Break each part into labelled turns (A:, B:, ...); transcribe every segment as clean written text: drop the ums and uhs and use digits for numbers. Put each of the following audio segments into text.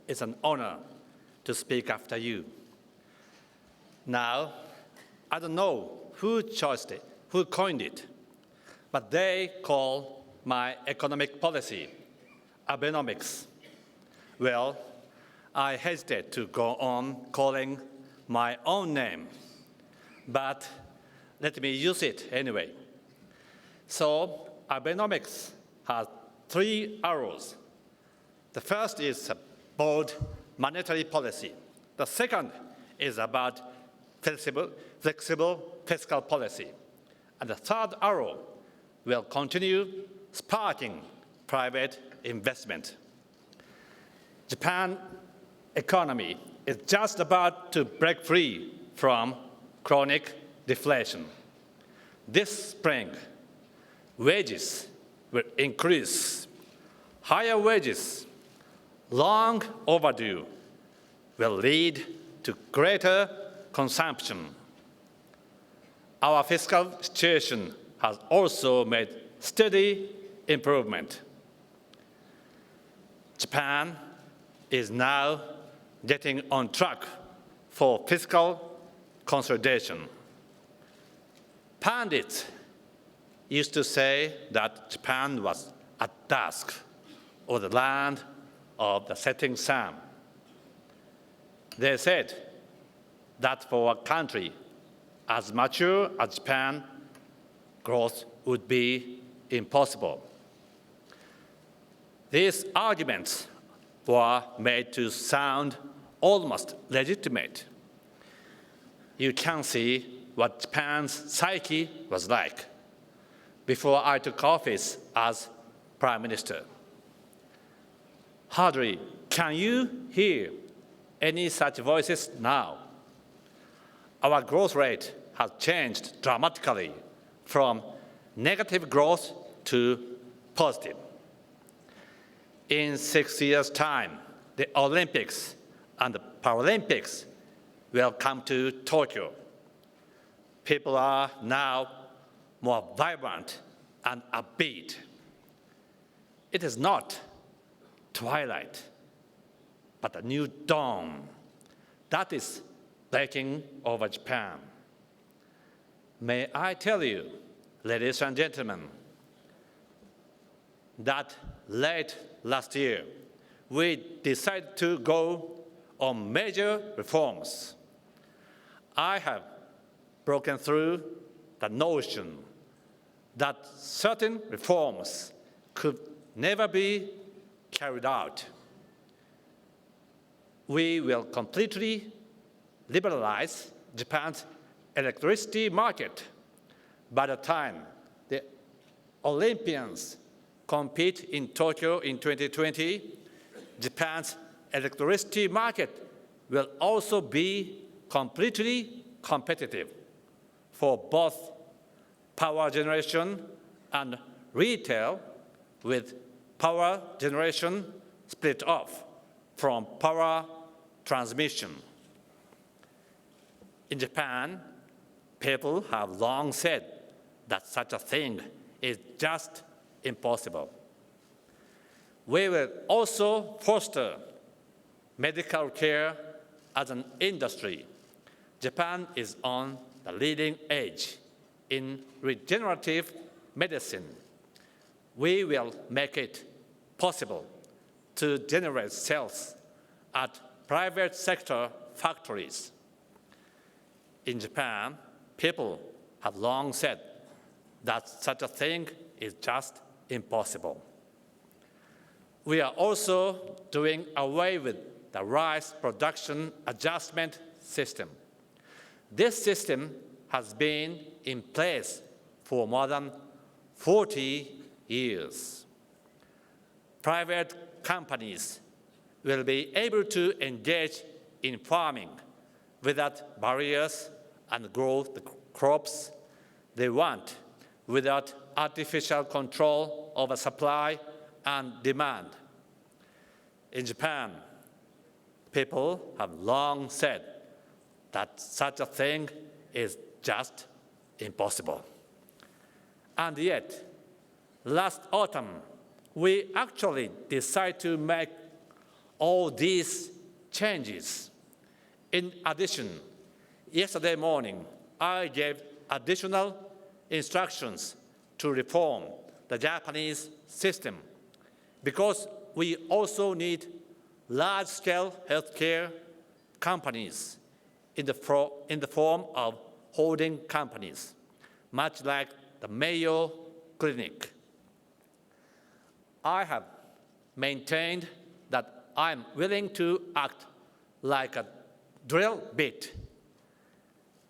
A: it's an honor to speak after you. Now, I don't know who coined it, but they call my economic policy Abenomics. Well, I hesitate to go on calling my own name, but let me use it anyway. So, Abenomics has 3 arrows. The first is a bold monetary policy. The second is about flexible fiscal policy. And the third arrow will continue sparking private investment. Japan's economy is just about to break free from chronic deflation. This spring, wages will increase. Higher wages, long overdue, will lead to greater consumption. Our fiscal situation has also made steady improvement. Japan is now getting on track for fiscal consolidation. Pundits used to say that Japan was at dusk, or the land of the setting sun. They said that for a country as mature as Japan, growth would be impossible. These arguments were made to sound almost legitimate. You can see what Japan's psyche was like before I took office as Prime Minister. Hardly can you hear any such voices now. Our growth rate has changed dramatically from negative growth to positive. In 6 years' time, the Olympics and the Paralympics will come to Tokyo. People are now more vibrant and upbeat. It is not twilight, but a new dawn that is breaking over Japan. May I tell you, ladies and gentlemen, that late last year, we decided to go on major reforms. I have broken through the notion that certain reforms could never be carried out. We will completely liberalize Japan's electricity market. By the time the Olympians compete in Tokyo in 2020, Japan's electricity market will also be completely competitive for both power generation and retail, with power generation split off from power transmission. In Japan, people have long said that such a thing is just impossible. We will also foster medical care as an industry. Japan is on the leading edge in regenerative medicine. We will make it possible to generate cells at private sector factories. In Japan, people have long said that such a thing is just impossible. We are also doing away with the rice production adjustment system. This system has been in place for more than 40 years. Private companies will be able to engage in farming without barriers and grow the crops they want without artificial control over supply and demand. In Japan, people have long said that such a thing is just impossible. And yet, last autumn, we actually decided to make all these changes. In addition, yesterday morning, I gave additional instructions to reform the Japanese system because we also need large-scale healthcare companies in the form of holding companies, much like the Mayo Clinic. I have maintained that I'm willing to act like a drill bit,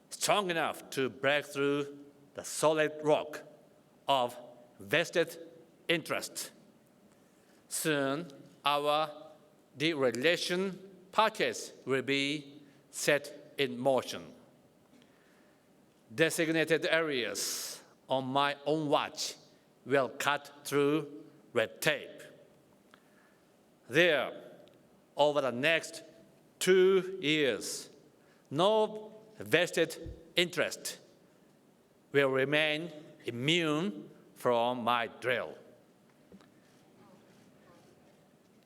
A: strong enough to break through the solid rock of vested interest. Soon, our deregulation package will be set in motion. Designated areas on my own watch will cut through red tape. There, over the next 2 years, no vested interest will remain immune from my drill.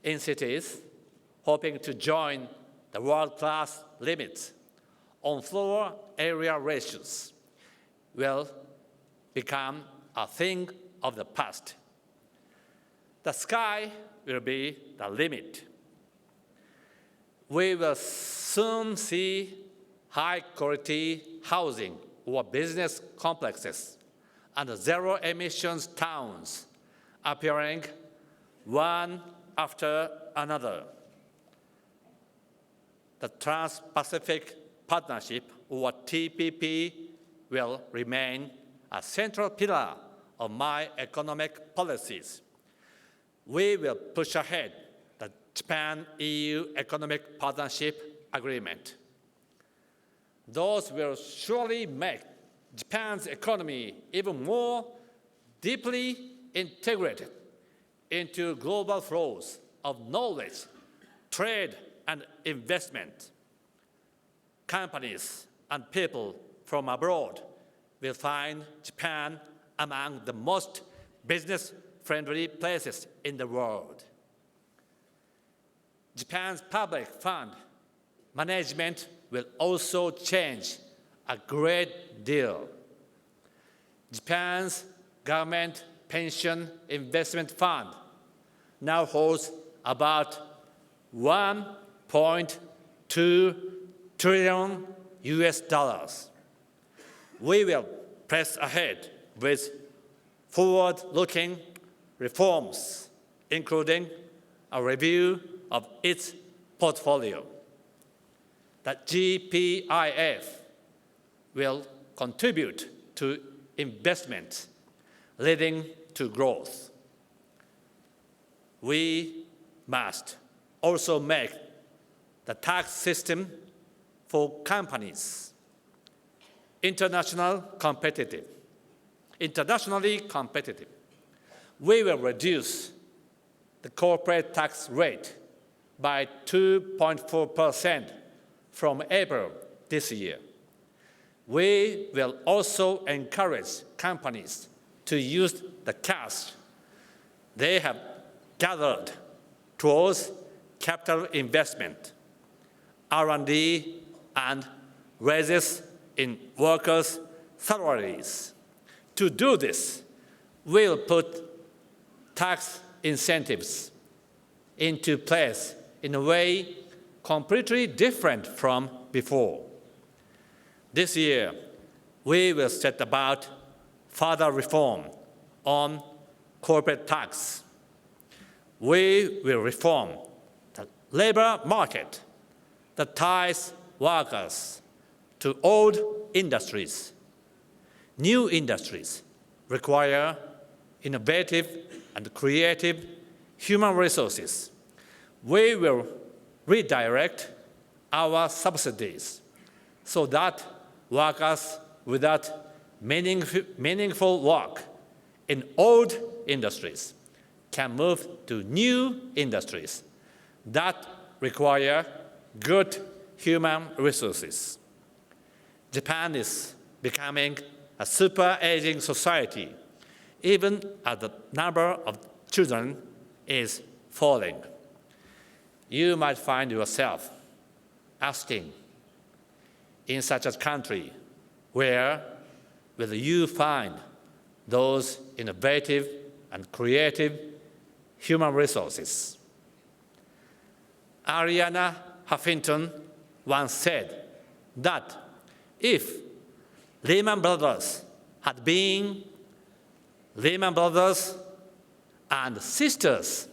A: In cities hoping to join the world-class limits on floor area ratios will become a thing of the past. The sky will be the limit. We will soon see high-quality housing or business complexes and zero-emissions towns appearing one after another. The Trans-Pacific Partnership, or TPP, will remain a central pillar of my economic policies. We will push ahead the Japan-EU Economic Partnership Agreement. Those will surely make Japan's economy even more deeply integrated into global flows of knowledge, trade, and investment. Companies and people from abroad will find Japan among the most business-friendly places in the world. Japan's public fund management will also change a great deal. Japan's government pension investment fund now holds about $1.2 trillion US. We will press ahead with forward-looking reforms, including a review of its portfolio. The GPIF will contribute to investment, leading to growth. We must also make the tax system for companies internationally competitive. We will reduce the corporate tax rate by 2.4% from April this year. We will also encourage companies to use the cash they have gathered towards capital investment, R&D, and raises in workers' salaries. To do this, we'll put tax incentives into place in a way completely different from before. This year, we will set about further reform on corporate tax. We will reform the labor market that ties workers to old industries. New industries require innovative and creative human resources. We will redirect our subsidies so that workers without meaningful work in old industries can move to new industries that require good human resources. Japan is becoming a super-aging society, even as the number of children is falling. you might find yourself asking, in such a country, where will you find those innovative and creative human resources? Arianna Huffington once said that if Lehman Brothers had been Lehman Brothers and sisters,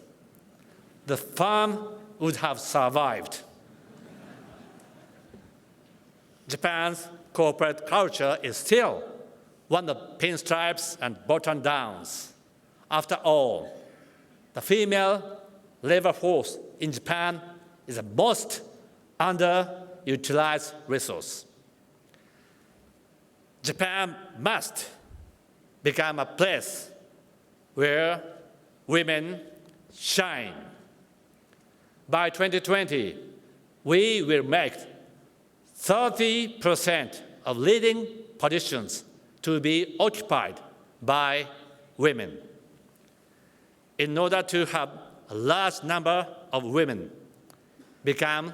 A: the firm would have survived. Japan's corporate culture is still one of pinstripes and button-downs. After all, the female labor force in Japan is the most underutilized resource. Japan must become a place where women shine. By 2020, we will make 30% of leading positions to be occupied by women. In order to have a large number of women become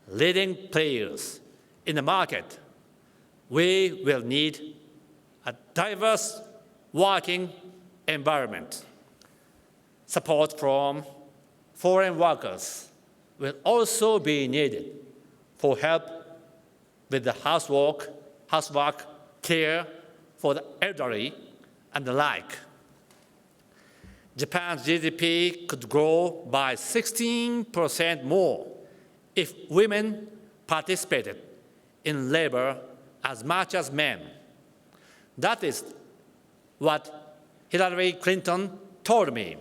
A: leading players in the market, we will need a diverse working environment. Support from foreign workers will also be needed for help with the housework, care for the elderly, and the like. Japan's GDP could grow by 16% more if women participated in labor as much as men. That is what Hillary Clinton told me.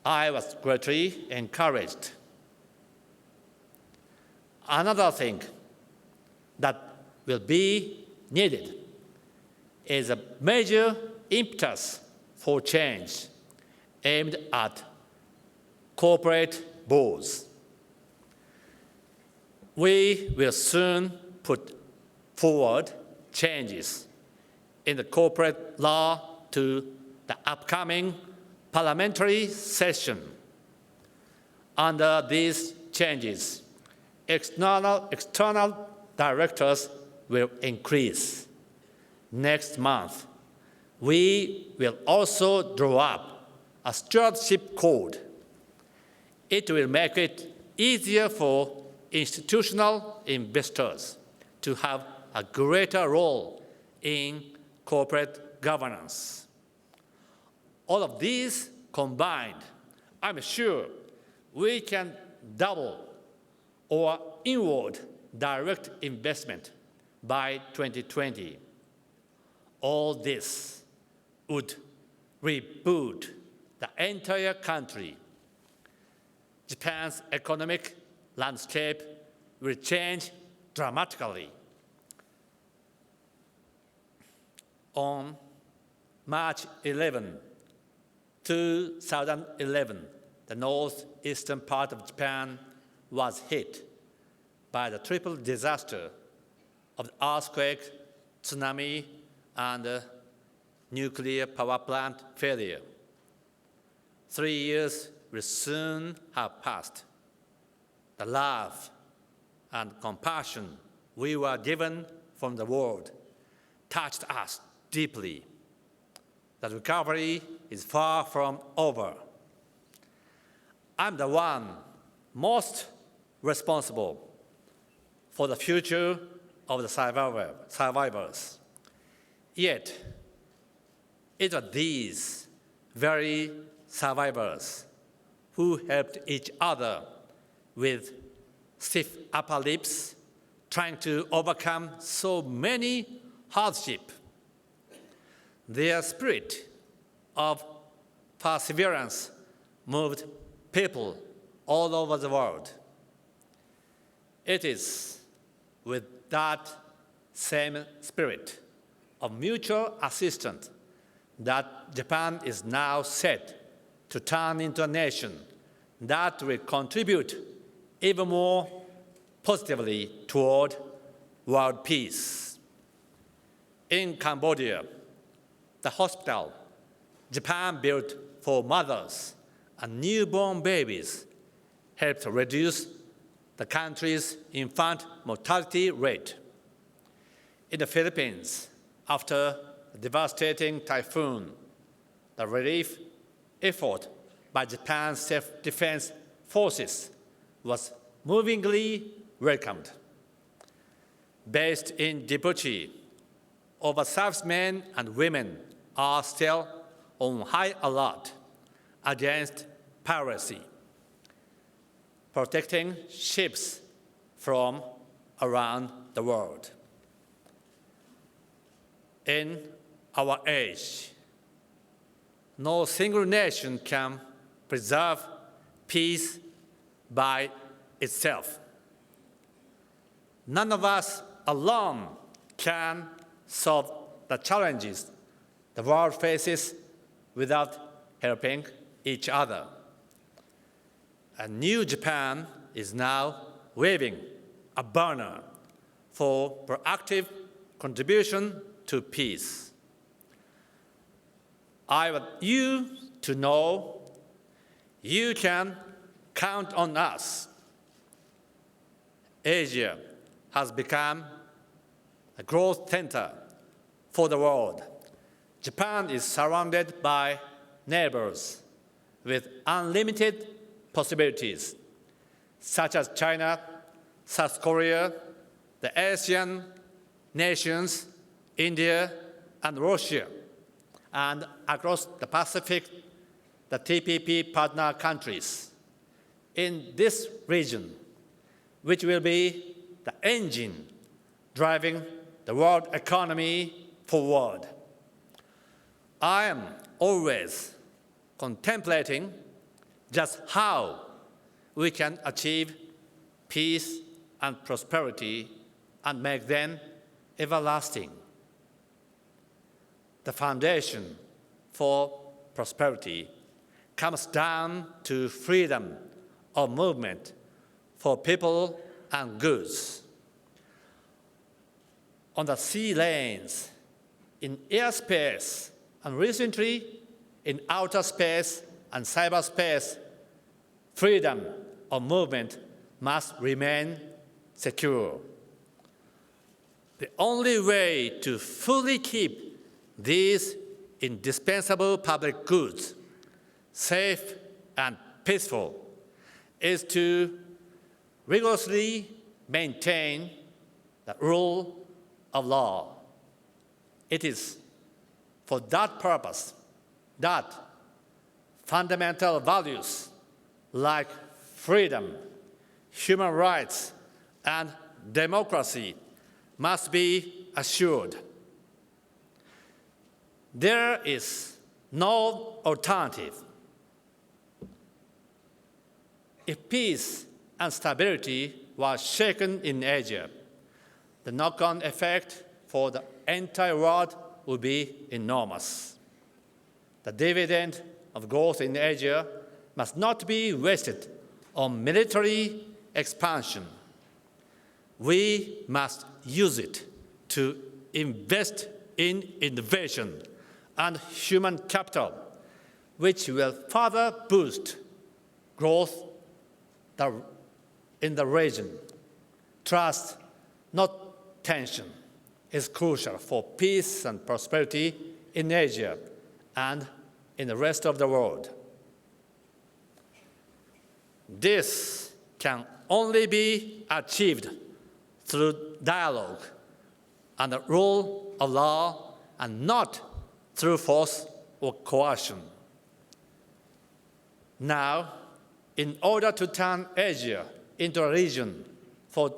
A: I was greatly encouraged. Another thing that will be needed is a major impetus for change aimed at corporate boards. We will soon put forward changes in the corporate law to the upcoming parliamentary session. Under these changes, external directors will increase. Next month, we will also draw up a stewardship code. It will make it easier for institutional investors to have a greater role in corporate governance. All of these combined, I'm sure we can double our inward direct investment by 2020. All this would reboot the entire country. Japan's economic landscape will change dramatically. On March 11, 2011, the northeastern part of Japan was hit by the triple disaster of the earthquake, tsunami, and nuclear power plant failure. 3 years will soon have passed. The love and compassion we were given from the world touched us deeply. The recovery is far from over. I'm the one most responsible for the future of the survivors. Yet, it was these very survivors who helped each other with stiff upper lips, trying to overcome so many hardships. Their spirit of perseverance moved people all over the world. It is with that same spirit of mutual assistance that Japan is now set to turn into a nation that will contribute even more positively toward world peace. In Cambodia, the hospital Japan built for mothers and newborn babies helped reduce the country's infant mortality rate. In the Philippines, after a devastating typhoon, the relief effort by Japan's self-defense forces was movingly welcomed. Based in Djibouti, over servicemen and women are still on high alert against piracy, protecting ships from around the world. In our age, no single nation can preserve peace by itself. None of us alone can solve the challenges the world faces without helping each other. A new Japan is now waving a banner for proactive contribution to peace. I want you to know you can count on us. Asia has become a growth center for the world. Japan is surrounded by neighbors with unlimited possibilities, such as China, South Korea, the ASEAN nations, India, and Russia, and across the Pacific, the TPP partner countries. In this region, which will be the engine driving the world economy forward, I am always contemplating just how we can achieve peace and prosperity and make them everlasting. The foundation for prosperity comes down to freedom of movement for people and goods. On the sea lanes, in airspace, and recently in outer space and cyberspace, freedom of movement must remain secure. The only way to fully keep these indispensable public goods safe and peaceful is to rigorously maintain the rule of law. It is for that purpose that fundamental values like freedom, human rights, and democracy must be assured. There is no alternative. If peace and stability were shaken in Asia, the knock-on effect for the entire world would be enormous. The dividend of growth in Asia must not be wasted on military expansion. We must use it to invest in innovation and human capital, which will further boost growth in the region. Trust, not tension, is crucial for peace and prosperity in Asia and in the rest of the world. This can only be achieved through dialogue and the rule of law, and not through force or coercion. Now, in order to turn Asia into a region for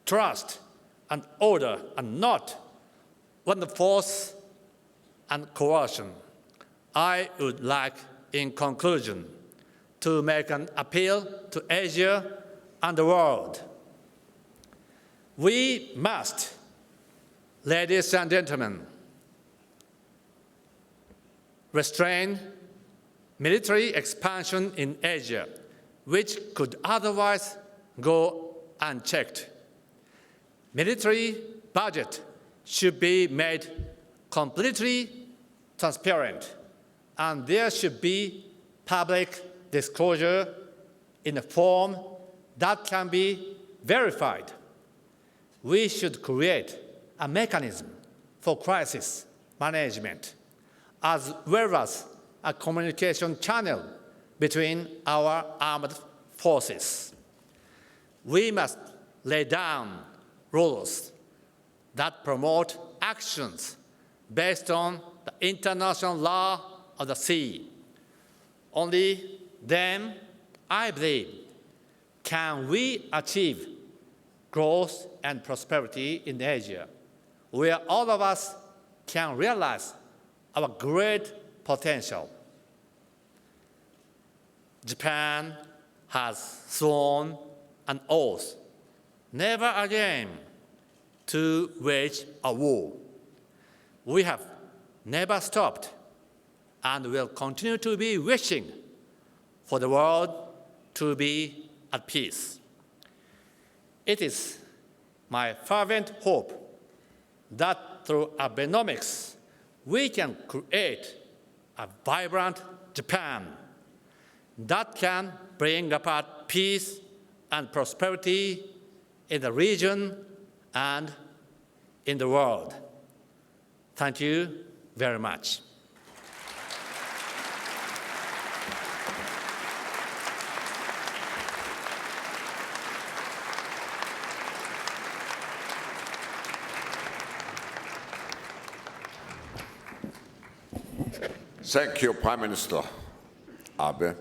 A: trust and order, and not one of force and coercion, I would like, in conclusion, to make an appeal to Asia and the world. We must, ladies and gentlemen, restrain military expansion in Asia, which could otherwise go unchecked. Military budget should be made completely transparent, and there should be public disclosure in a form that can be verified. We should create a mechanism for crisis management, as well as a communication channel between our armed forces. We must lay down rules that promote actions based on the international law of the sea. Only then, I believe, can we achieve growth and prosperity in Asia, where all of us can realize our great potential. Japan has sworn an oath never again to wage a war. We have never stopped and will continue to be wishing for the world to be at peace. It is my fervent hope that through Abenomics, we can create a vibrant Japan that can bring about peace and prosperity in the region and in the world. Thank you very much.
B: Thank you, Prime Minister Abe.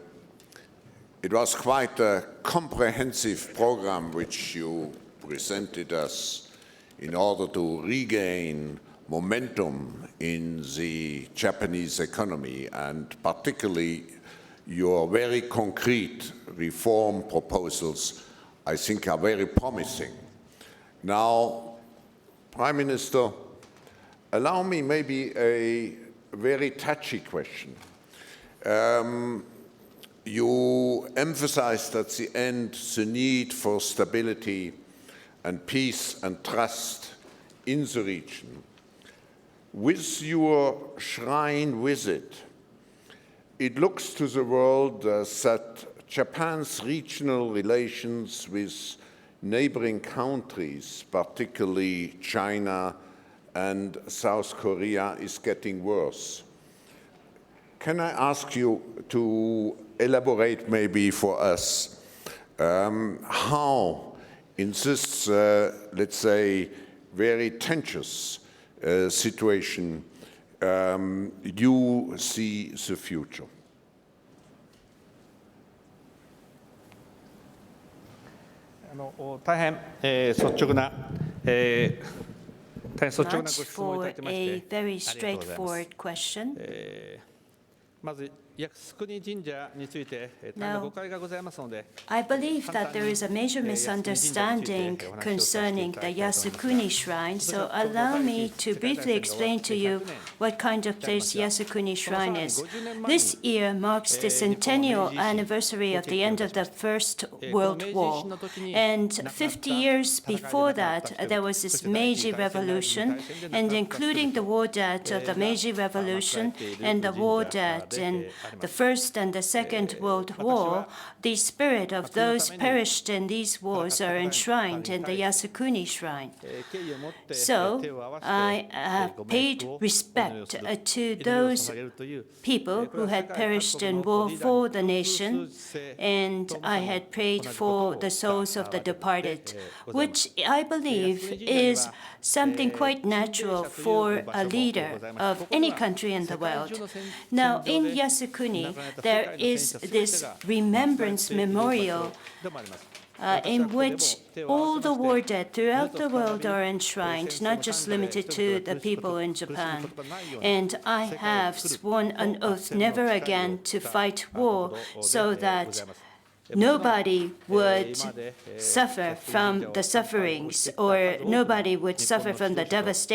B: It was quite a comprehensive program which you presented us in order to regain momentum in the Japanese economy, and particularly your very concrete reform proposals, I think, are very promising. Now, Prime Minister, allow me maybe a very touchy question. You emphasized at the end the need for stability and peace and trust in the region. With your shrine visit, it looks to the world that Japan's regional relations with neighboring countries, particularly China and South Korea, is getting worse. Can I ask you to elaborate maybe for us how in this, let's say, very tense situation you see the future?
C: Much for a very straightforward question. Now, I believe that there is a major misunderstanding concerning the Yasukuni Shrine, so allow me to briefly explain to you what kind of place Yasukuni Shrine is. This year marks the centennial anniversary of the end of the First World War, and 50 years before that, there was this Meiji Revolution, and including the war debt of the Meiji Revolution and the war debt in the First and the Second World War, the spirit of those perished in these wars are enshrined in the Yasukuni Shrine. So I paid respect to those people who had perished in war for the nation, and I had prayed for the souls of the departed, which I believe is something quite natural for a leader of any country in the world. Now, in Yasukuni, there is this remembrance memorial in which all the war dead throughout the world are enshrined, not just limited to the people in Japan. And I have sworn an oath never again to fight war so that nobody would suffer from the sufferings, or nobody would suffer from the devastation